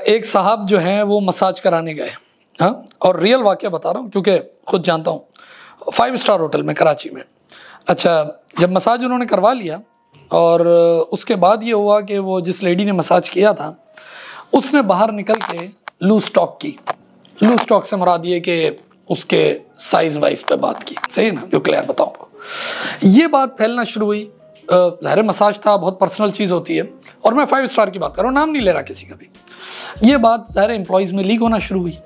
एक साहब जो हैं वो मसाज कराने गए, हाँ, और रियल वाक़या बता रहा हूँ क्योंकि खुद जानता हूँ, 5 स्टार होटल में कराची में। अच्छा, जब मसाज उन्होंने करवा लिया और उसके बाद ये हुआ कि वो जिस लेडी ने मसाज किया था उसने बाहर निकल के लूज टॉक की। लूज टॉक से मुराद ये कि उसके साइज़ वाइज पे बात की, सही है ना, जो क्लियर बताऊँ। ये बात फैलना शुरू हुई। ज़ाहिर मसाज था, बहुत पर्सनल चीज़ होती है, और मैं 5 स्टार की बात कर रहा हूँ, नाम नहीं ले रहा किसी का भी। ये बात ज़ाहिर एम्प्लॉइज़ में लीक होना शुरू हुई,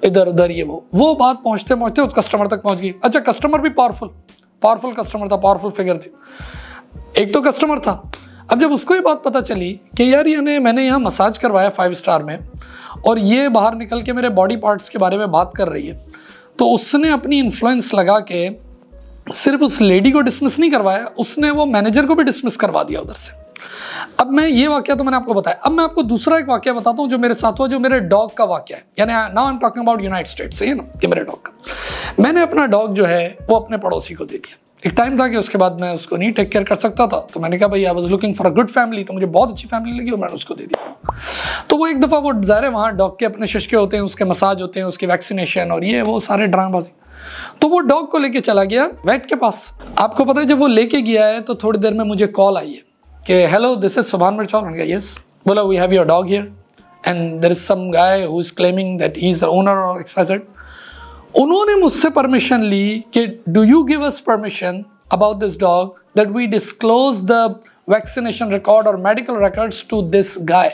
इधर उधर ये वो बात पहुँचते पहुँचते उस कस्टमर तक पहुँच गई। अच्छा, कस्टमर भी पावरफुल कस्टमर था, पावरफुल फिगर थी। एक तो कस्टमर था। अब जब उसको ये बात पता चली कि यार मैंने यहाँ मसाज करवाया 5 स्टार में और ये बाहर निकल के मेरे बॉडी पार्ट्स के बारे में बात कर रही है, तो उसने अपनी इन्फ्लुएंस लगा के सिर्फ उस लेडी को डिसमिस नहीं करवाया, उसने वो मैनेजर को भी डिसमिस करवा दिया उधर से। अब मैं ये वाकया तो मैंने आपको बताया, अब मैं आपको दूसरा एक वाकया बताता हूँ जो मेरे साथ हुआ, जो मेरे डॉग का वाकया है। यानी now I am talking about United states, सही है ना, कि मेरे डॉग का। मैंने अपना डॉग जो है वो अपने पड़ोसी को दे दिया। एक टाइम था कि उसके बाद मैं उसको नहीं टेक केयर कर सकता था, तो मैंने कहा भाई I was looking for a good family, तो मुझे बहुत अच्छी फैमिली लगी और मैंने उसको दे दिया। तो वो एक दफ़ा वो ज़ाहिर है वहाँ डॉग के अपने शशके होते हैं, उसके मसाज होते हैं, उसकी वैक्सीनेशन और ये वो सारे ड्रामाबाजी। तो वो डॉग को लेके चला गया वेट के पास। आपको पता है जब वो लेके गया है तो थोड़ी देर में मुझे कॉल आई है कि हेलो दिस इज सुभान मिर्चा। मैंने कहा यस। बोला we have your dog here and there is some guy who is claiming that he is the owner of XYZ। उन्होंने मुझसे परमिशन ली कि do you give us permission about this dog that we disclose the vaccination record or medical records to this guy।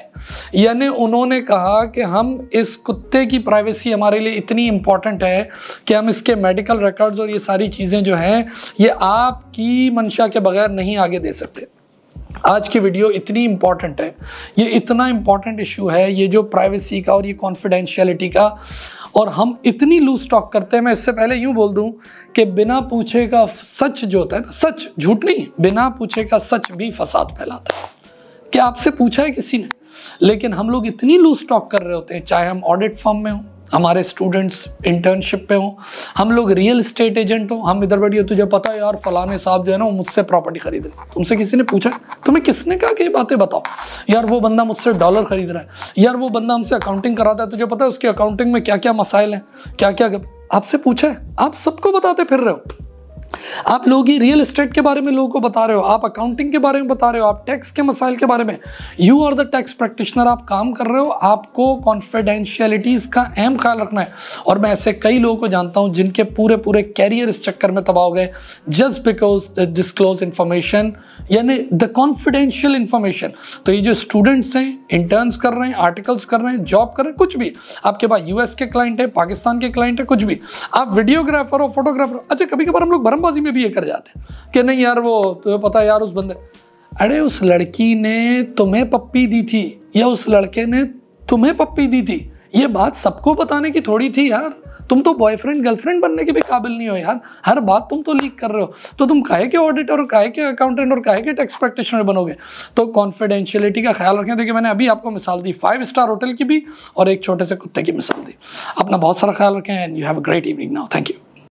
यानी उन्होंने कहा कि हम इस कुत्ते की प्राइवेसी हमारे लिए इतनी इम्पॉर्टेंट है कि हम इसके मेडिकल रिकॉर्ड्स और ये सारी चीज़ें जो हैं ये आपकी मंशा के बगैर नहीं आगे दे सकते। आज की वीडियो इतनी इम्पॉर्टेंट है, ये इतना इम्पॉर्टेंट इशू है, ये जो प्राइवेसी का और ये कॉन्फिडेंशियलिटी का, और हम इतनी लूज टॉक करते हैं। मैं इससे पहले यूँ बोल दूँ कि बिना पूछे का सच जो होता है ना, सच झूठ नहीं, बिना पूछे का सच भी फसाद फैलाता है। कि आपसे पूछा है किसी ने, लेकिन हम लोग इतनी लूज टॉक कर रहे होते हैं, चाहे हम ऑडिट फर्म में हों, हमारे स्टूडेंट्स इंटर्नशिप पे हों, हम लोग रियल एस्टेट एजेंट हों, हम इधर बैठिए तुझे पता है यार फलाने साहब जो है ना वो मुझसे प्रॉपर्टी खरीद रहे हैं। तुमसे किसी ने पूछा, तुम्हें किसने कहा कि ये बातें बताओ? यार वो बंदा मुझसे डॉलर खरीद रहा है, यार वो बंदा हमसे अकाउंटिंग कराता है, तुझे पता है उसकी अकाउंटिंग में क्या क्या मसाइल हैं, क्या क्या आपसे पूछा है? आप सबको बताते फिर रहे हो। आप लोग ही रियल एस्टेट के बारे में लोगों को बता रहे हो, आप अकाउंटिंग के बारे में बता रहे हो, आप टैक्स के मसाइल के बारे में। You are the tax practitioner, आप काम कर रहे हो, आपको कॉन्फिडेंशियलिटीज़ का अहम ख्याल रखना है। और मैं ऐसे कई लोगों को जानता हूं जिनके पूरे कैरियर इस चक्कर में तबाह हो गए just because the disclose information, यानी द कॉन्फिडेंशियल इन्फॉर्मेशन। तो ये जो स्टूडेंट्स हैं, इंटर्न्स कर रहे हैं, आर्टिकल्स कर रहे हैं, जॉब कर रहे हैं, कुछ भी, आपके पास US के क्लाइंट है, पाकिस्तान के क्लाइंट है, कुछ भी, आप वीडियोग्राफर हो, फोटोग्राफर। अच्छा, कभी कभार हम लोग बरमबाजी में भी ये कर जाते हैं कि नहीं यार वो तुम्हें पता है यार उस बंदे, अरे उस लड़की ने तुम्हें पप्पी दी थी या उस लड़के ने तुम्हें पप्पी दी थी, ये बात सबको बताने की थोड़ी थी यार। तुम तो बॉयफ्रेंड गर्लफ्रेंड बनने के भी काबिल नहीं हो यार, हर बात तुम तो लीक कर रहे हो, तो तुम काहे के ऑडिटर और काहे के अकाउंटेंट और काहे के टैक्स प्रैक्टिशनर बनोगे? तो कॉन्फिडेंशियलिटी का ख्याल रखें। देखिए मैंने अभी आपको मिसाल दी 5 स्टार होटल की भी और एक छोटे से कुत्ते की मिसाल दी। अपना बहुत सारा ख्याल रखें and you have a great evening now. Thank you.